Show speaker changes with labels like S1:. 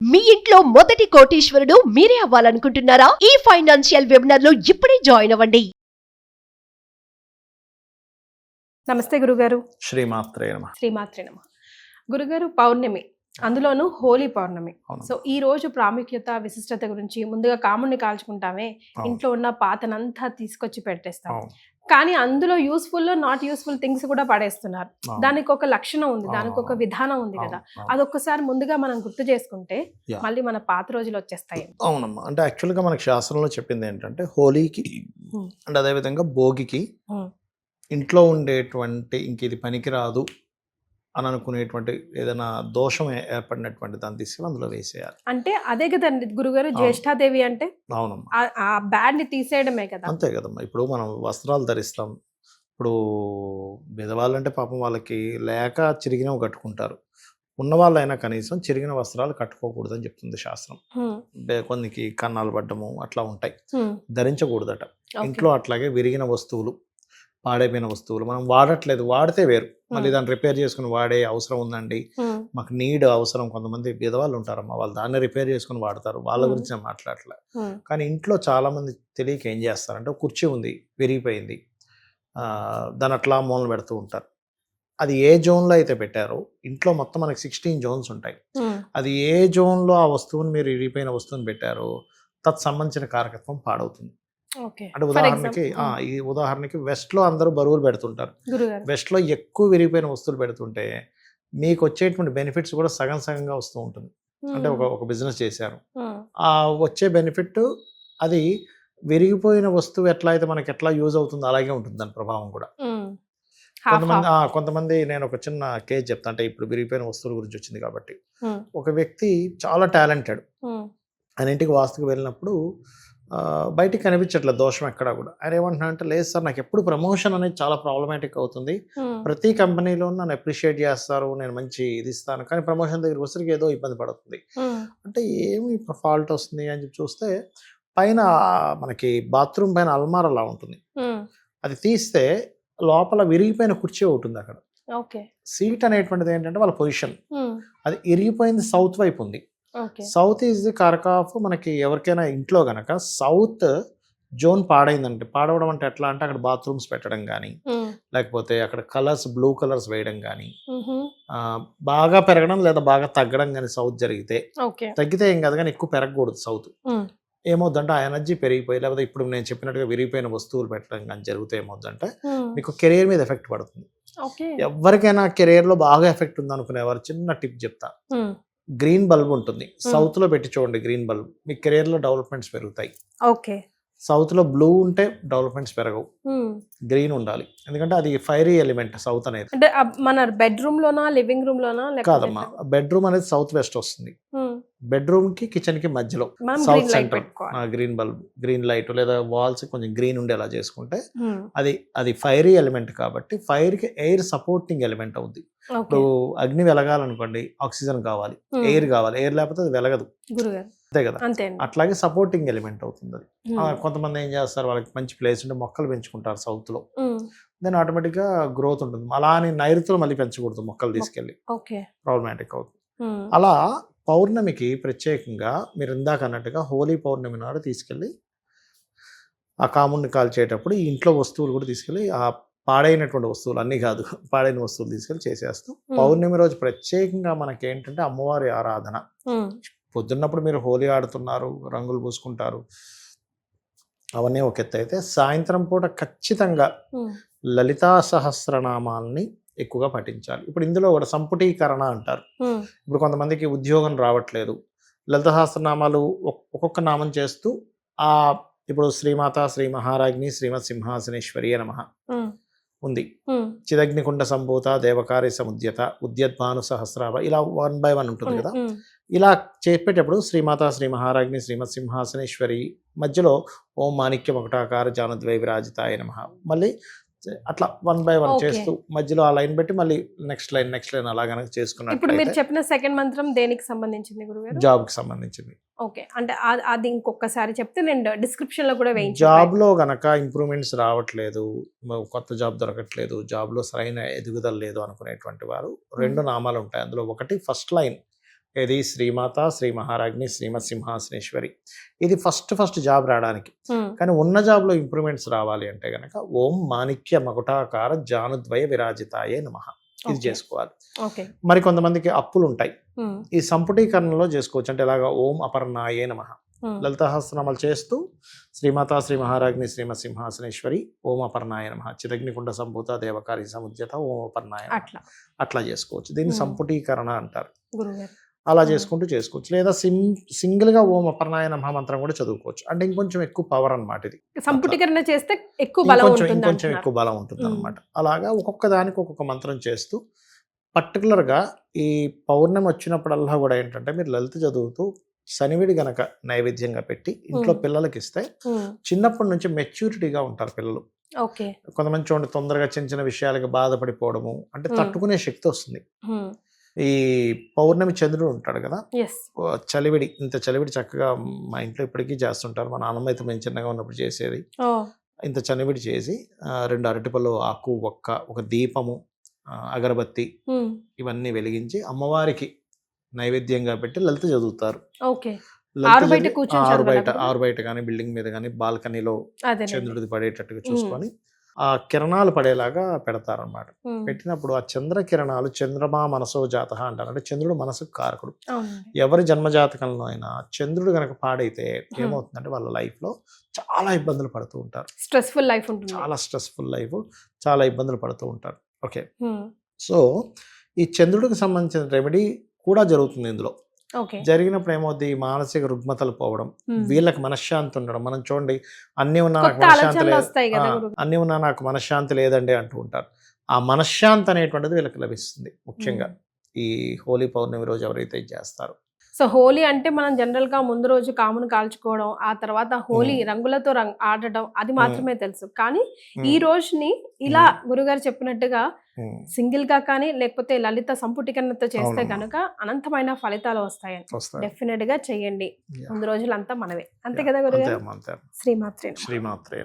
S1: మీ ఇంట్లో మొదటి కోటీశ్వరుడు మీరే అవ్వాలనుకుంటున్నారా? ఈ ఫైనాన్షియల్ వెబినార్ లో ఇప్పుడే జాయిన్ అవ్వండి.
S2: నమస్తే గురుగారు.
S3: శ్రీమాత్రే నమః.
S2: శ్రీమాత్రే నమః. గురుగారు, పౌర్ణమి, అందులోనూ హోలీ పౌర్ణమి.
S3: అవును.
S2: సో ఈ రోజు ప్రాముఖ్యత, విశిష్టత గురించి ముందుగా కాముడిని కాల్చుకుంటామే,
S3: అవును.
S2: ఇంట్లో ఉన్న పాతనంతా తీసుకొచ్చి పెట్టేస్తాం.
S3: అవును.
S2: కానీ అందులో యూస్ఫుల్, నాట్ యూస్ఫుల్ థింగ్స్ కూడా పడేస్తున్నారు.
S3: అవును.
S2: దానికి ఒక లక్షణం ఉంది, దానికి ఒక విధానం ఉంది కదా.
S3: అవును.
S2: అదొక్కసారి ముందుగా మనం గుర్తు చేసుకుంటే
S3: Yeah.
S2: మళ్ళీ మన పాత రోజులు వచ్చేస్తాయి.
S3: అవునమ్మా, అంటే యాక్చువల్గా మనకి శాస్త్రంలో చెప్పింది ఏంటంటే హోలీకి అండ్ అదేవిధంగా భోగికి ఇంట్లో ఉండేటువంటి ఇంక ఇది పనికిరాదు అని అనుకునేటువంటి ఏదైనా దోషం ఏర్పడినటువంటి దాన్ని తీసుకెళ్ళి అందులో వేసేయాలి.
S2: అంటే అదే కదండి గురుగారు, జ్యేష్ఠాదేవి అంటే
S3: అవునమ్మా,
S2: ఆ బ్యాడ్ ని తీసేయడమే కదా.
S3: అంతే కదమ్మా. ఇప్పుడు మనం వస్త్రాలు ధరిస్తాం. ఇప్పుడు బెదవాళ్ళంటే పాపం వాళ్ళకి లేక చిరిగినవి కట్టుకుంటారు. ఉన్నవాళ్ళైనా కనీసం చిరిగిన వస్త్రాలు కట్టుకోకూడదని చెప్తుంది శాస్త్రం. కొన్నికి కన్నాలు పడ్డము అట్లా ఉంటాయి, ధరించకూడదట. ఇంట్లో అట్లాగే విరిగిన వస్తువులు, పాడైపోయిన వస్తువులు మనం వాడట్లేదు, వాడితే వేరు, మళ్ళీ దాన్ని రిపేర్ చేసుకుని వాడే అవసరం ఉందండి, మాకు నీడ్ అవసరం. కొంతమంది బీదవాళ్ళు ఉంటారమ్మా, వాళ్ళు దాన్ని రిపేర్ చేసుకుని వాడతారు, వాళ్ళ గురించి నేను మాట్లాడలే. కానీ ఇంట్లో చాలా మంది తెలియక ఏం చేస్తారంటే కుర్చీ ఉంది విరిగిపోయింది, దాన్ని అట్లా మూలన పెడుతూ ఉంటారు. అది ఏ జోన్లో అయితే పెట్టారో, ఇంట్లో మొత్తం మనకి 16 జోన్స్ ఉంటాయి. అది ఏ జోన్లో ఆ వస్తువుని మీరు విరిగిపోయిన వస్తువుని పెట్టారో తత్సంబంధించిన కారకత్వం పాడవుతుంది. అంటే ఉదాహరణకి వెస్ట్ లో అందరూ బరువులు పెడుతుంటారు. వెస్ట్ లో ఎక్కువ విరిగిపోయిన వస్తువులు పెడుతుంటే మీకు వచ్చేటువంటి బెనిఫిట్స్ కూడా సగం సగంగా వస్తూ ఉంటుంది. అంటే ఒక బిజినెస్ చేశారు, ఆ వచ్చే బెనిఫిట్ అది విరిగిపోయిన వస్తువు ఎట్లా అయితే మనకి ఎట్లా యూజ్ అవుతుందో అలాగే ఉంటుంది దాని ప్రభావం కూడా. కొంతమంది నేను ఒక చిన్న కేస్ చెప్తా, అంటే ఇప్పుడు విరిగిపోయిన వస్తువుల గురించి వచ్చింది కాబట్టి. ఒక వ్యక్తి చాలా టాలెంటెడ్, ఆయన ఇంటికి వాస్తుకు వెళ్ళినప్పుడు బయటికి కనిపించట్లేదు దోషం ఎక్కడా కూడా. ఆయన ఏమంటున్నా అంటే, లేదు సార్ నాకు ఎప్పుడు ప్రమోషన్ అనేది చాలా ప్రాబ్లమాటిక్ అవుతుంది, ప్రతి కంపెనీలో నన్ను అప్రిషియేట్ చేస్తారు, నేను మంచి ఇది ఇస్తాను, కానీ ప్రమోషన్ దగ్గరికి వచ్చరికి ఏదో ఇబ్బంది పడుతుంది. అంటే ఏమి ఫాల్ట్ వస్తుంది అని చెప్పి చూస్తే పైన మనకి బాత్రూమ్ పైన అల్మార్ అలా ఉంటుంది, అది తీస్తే లోపల విరిగిపోయిన కుర్చీ ఉంటుంది అక్కడ. సీట్ అనేటువంటిది ఏంటంటే వాళ్ళ పొజిషన్, అది ఇరిగిపోయింది సౌత్ వైపు ఉంది. సౌత్ ఈజ్ ది కారక ఆఫ్ మనకి ఎవరికైనా ఇంట్లో గనక సౌత్ జోన్ పాడైందంటే, పాడవడం అంటే ఎట్లా అంటే అక్కడ బాత్రూమ్స్ పెట్టడం కానీ, లేకపోతే అక్కడ కలర్స్ బ్లూ కలర్స్ వేయడం కానీ, బాగా పెరగడం లేదా బాగా తగ్గడం కానీ సౌత్ జరిగితే, తగ్గితే ఏం కాదు కానీ ఎక్కువ పెరగకూడదు సౌత్. ఏమవుద్దంటే ఆ ఎనర్జీ పెరిగిపోయి, లేకపోతే ఇప్పుడు నేను చెప్పినట్టుగా విరిగిపోయిన వస్తువులు పెట్టడం కానీ జరిగితే ఏమవుద్దంటే మీకు కెరీర్ మీద ఎఫెక్ట్ పడుతుంది. ఎవరికైనా కెరీర్ లో బాగా ఎఫెక్ట్ ఉంది అనుకునేవారు చిన్న టిప్ చెప్తా. గ్రీన్ బల్బ్ ఉంటుంది, సౌత్ లో పెట్టి చూడండి గ్రీన్ బల్బ్, మీ కెరీర్ లో డెవలప్మెంట్స్ పెరుగుతాయి. సౌత్ లో బ్లూ ఉంటే డెవలప్మెంట్స్ పెరగవు, గ్రీన్ ఉండాలి, ఎందుకంటే అది ఫైరీ ఎలిమెంట్ సౌత్ అనేది.
S2: అంటే మన బెడ్రూమ్ లోనా లివింగ్ రూమ్ లోనా?
S3: కాదమ్మా, బెడ్రూమ్ అనేది సౌత్ వెస్ట్ వస్తుంది, బెడ్రూమ్ కి కిచెన్ కి మధ్యలో south centre green bulb, green light లేదా వాల్స్ కొంచెం గ్రీన్ ఉండేలా చేసుకుంటే అది ఫైరీ ఎలిమెంట్ కాబట్టి ఫైర్ కి ఎయిర్ సపోర్టింగ్ ఎలిమెంట్ అవుద్ది. ఇప్పుడు అగ్ని వెలగాలనుకోండి ఆక్సిజన్ కావాలి, ఎయిర్ కావాలి, ఎయిర్ లేకపోతే అది వెలగదు, అంతే కదా. అట్లాగే సపోర్టింగ్ ఎలిమెంట్ అవుతుంది అది. కొంతమంది ఏం చేస్తారు, వాళ్ళకి మంచి ప్లేస్ ఉంటే మొక్కలు పెంచుకుంటారు సౌత్ లో, దెన్ ఆటోమేటిక్ గా గ్రోత్ ఉంటుంది. అలా అని నైరుతిలో మళ్ళీ పెంచకూడదు, మొక్కలు తీసుకెళ్ళి ప్రాబ్లమాటిక్ అవుతుంది. అలా పౌర్ణమికి ప్రత్యేకంగా మీరు ఇందాక అన్నట్టుగా హోలీ పౌర్ణమి నాడు తీసుకెళ్ళి ఆ కాముడిని కాల్చేటప్పుడు ఈ ఇంట్లో వస్తువులు కూడా తీసుకెళ్ళి, ఆ పాడైనటువంటి వస్తువులు అన్నీ కాదు, పాడైన వస్తువులు తీసుకెళ్ళి చేసేస్తాం. పౌర్ణమి రోజు ప్రత్యేకంగా మనకి ఏంటంటే అమ్మవారి ఆరాధన. పొద్దున్నప్పుడు మీరు హోలీ ఆడుతున్నారు, రంగులు పూసుకుంటారు, అవన్నీ ఒక ఎత్తు అయితే, సాయంత్రం పూట ఖచ్చితంగా లలితా సహస్రనామాల్ని ఎక్కువగా పఠించాలి. ఇప్పుడు ఇందులో కూడా సంపుటీకరణ అంటారు. ఇప్పుడు కొంతమందికి ఉద్యోగం రావట్లేదు, లలిత సహస్రనామాలు ఒక్కొక్క నామం చేస్తూ ఇప్పుడు శ్రీమాత శ్రీ మహారాజ్ని శ్రీమత్ సింహాసనేశ్వరి నమః ఉంది, చిదగ్నికుండ సంభూత దేవకార్య సముద్యత ఉద్యద్భాను సహస్రాభ, ఇలా 1 by 1 ఉంటుంది కదా. ఇలా చెప్పేటప్పుడు శ్రీమాత శ్రీ మహారాజ్ని శ్రీమత్ సింహాసనేశ్వరి మధ్యలో ఓం మాణిక్య మకుటాకార జానద్వై విరాజితాయ నమః, మళ్ళీ అట్లా 1 by 1 చేస్తూ మధ్యలో ఆ లైన్ పెట్టి మళ్ళీ నెక్స్ట్ లైన్ అలా కనుక చేసుకున్నట్టు.
S2: ఇప్పుడు మీరు చెప్పిన సెకండ్ మంత్రం దేనికి సంబంధించింది గురుగారు?
S3: జాబ్ కి సంబంధించింది.
S2: ఓకే, అంటే అది ఇంకొకసారి చెప్తే నేను డిస్క్రిప్షన్ లో కూడా వేయించాను.
S3: జాబ్ లో గనక ఇంప్రూవ్మెంట్స్ రావట్లేదు, కొత్త జాబ్ దొరకట్లేదు, జాబ్ లో సరైన ఎదుగుదల లేదు అనుకునేటువంటి వారు 2 నామాలు ఉంటాయి. అందులో ఒకటి ఫస్ట్ లైన్ ఇది శ్రీమాత, శ్రీ మహారాజ్ని, శ్రీమత్ సింహాసనేశ్వరి. ఇది ఫస్ట్ జాబ్ రావడానికి. కానీ ఉన్న జాబ్లో ఇంప్రూవ్మెంట్స్ రావాలి అంటే కనుక ఓం మాణిక్య మకుటాకార జానుద్వయ విరాజితాయే నమః ఇది చేసుకోవాలి. మరి కొంతమందికి అప్పులు ఉంటాయి, ఈ సంపుటీకరణలో చేసుకోవచ్చు. అంటే ఇలాగా ఓం అపర్ణాయే నమః లలితాసహస్రనామాలు చేస్తూ శ్రీమాత, శ్రీ మహారాజ్ని, శ్రీమత్ సింహాసనేశ్వరి, ఓం అపర్ణాయ నమః చిదగ్నికుండ సంభూత దేవకారి సముద్యత ఓం అపర్ణాయ అట్లా చేసుకోవచ్చు. దీన్ని సంపుటీకరణ అంటారు. అలా చేసుకుంటూ చేసుకోవచ్చు. లేదా సింగిల్ గా ఓం అపర్ణాయ నమః మంత్రం కూడా చదువుకోవచ్చు. అంటే ఇంకొంచెం ఎక్కువ పవర్ అన్నమాట. ఇది
S2: సంపుటీకరణ చేస్తే ఇంకొంచెం ఎక్కువ
S3: బలం ఉంటుంది అనమాట. అలాగా ఒక్కొక్క దానికి ఒక్కొక్క మంత్రం చేస్తూ పర్టికులర్గా ఈ పౌర్ణమి వచ్చినప్పుడల్లా కూడా ఏంటంటే మీరు లలిత చదువుతూ శనివిడి గనక నైవేద్యంగా పెట్టి ఇంట్లో పిల్లలకి ఇస్తే చిన్నప్పటి నుంచి మెచ్యూరిటీగా ఉంటారు పిల్లలు. కొంతమంది చూడండి తొందరగా చిన్న విషయాలకి బాధపడిపోవడము, అంటే తట్టుకునే శక్తి వస్తుంది. ఈ పౌర్ణమి చంద్రుడు ఉంటాడు కదా, చలివిడి, ఇంత చలివిడి చక్కగా మా ఇంట్లో ఇప్పటికీ చేస్తుంటారు. మా నాన్నమ్మ అయితే మేము చిన్నగా ఉన్నప్పుడు చేసేది. ఇంత చలివిడి చేసి 2 అరటిపళ్ళు ఆకు, ఒక దీపము, అగరబత్తి ఇవన్నీ వెలిగించి అమ్మవారికి నైవేద్యంగా పెట్టి లలిత చదువుతారు. ఆరు బయట కానీ బిల్డింగ్ మీద కానీ బాల్కనీలో చంద్రుడిది పడేటట్టుగా చూసుకొని ఆ కిరణాలు పడేలాగా పెడతారు అన్నమాట. పెట్టినప్పుడు ఆ చంద్ర కిరణాలు చంద్రమా మనసో జాత అంటారు. అంటే చంద్రుడు మనసుకు కారకుడు. ఎవరి జన్మజాతకంలో అయినా చంద్రుడు గనక పాడైతే ఏమవుతుందంటే వాళ్ళ లైఫ్ లో చాలా ఇబ్బందులు పడుతూ ఉంటారు.
S2: స్ట్రెస్ఫుల్ లైఫ్ ఉంటుంది,
S3: చాలా స్ట్రెస్ఫుల్ లైఫ్, చాలా ఇబ్బందులు పడుతూ ఉంటారు. ఓకే, సో ఈ చంద్రుడికి సంబంధించిన రెమెడీ కూడా జరుగుతుంది ఇందులో. జరిగినప్పుడు ఏమవుద్ది, మానసిక రుగ్మతలు పోవడం, వీళ్ళకి మనశ్శాంతి ఉండడం. మనం చూడండి అన్ని ఉన్నా నాకు మనశ్శాంతి లేదు, అన్ని ఉన్నా నాకు మనశ్శాంతి లేదండి అంటూ ఉంటారు. ఆ మనశ్శాంతి అనేటువంటిది వీళ్ళకి లభిస్తుంది. ముఖ్యంగా ఈ హోలీ పౌర్ణమి రోజు ఎవరైతే చేస్తారో.
S2: సో హోలీ అంటే మనం జనరల్ గా ముందు రోజు కామును కాల్చుకోవడం, ఆ తర్వాత హోలీ రంగులతో ఆడటం అది మాత్రమే తెలుసు. కానీ ఈ రోజుని ఇలా గురుగారు చెప్పినట్టుగా సింగిల్ గా కానీ లేకపోతే లలిత సంపుటీకరణతో చేస్తే కనుక అనంతమైన ఫలితాలు వస్తాయని డెఫినెట్ గా చెయ్యండి. ముందు రోజులంతా మనవే. అంతే కదా గురుగారు?
S3: శ్రీమాత్రే
S2: శ్రీమాత్రే.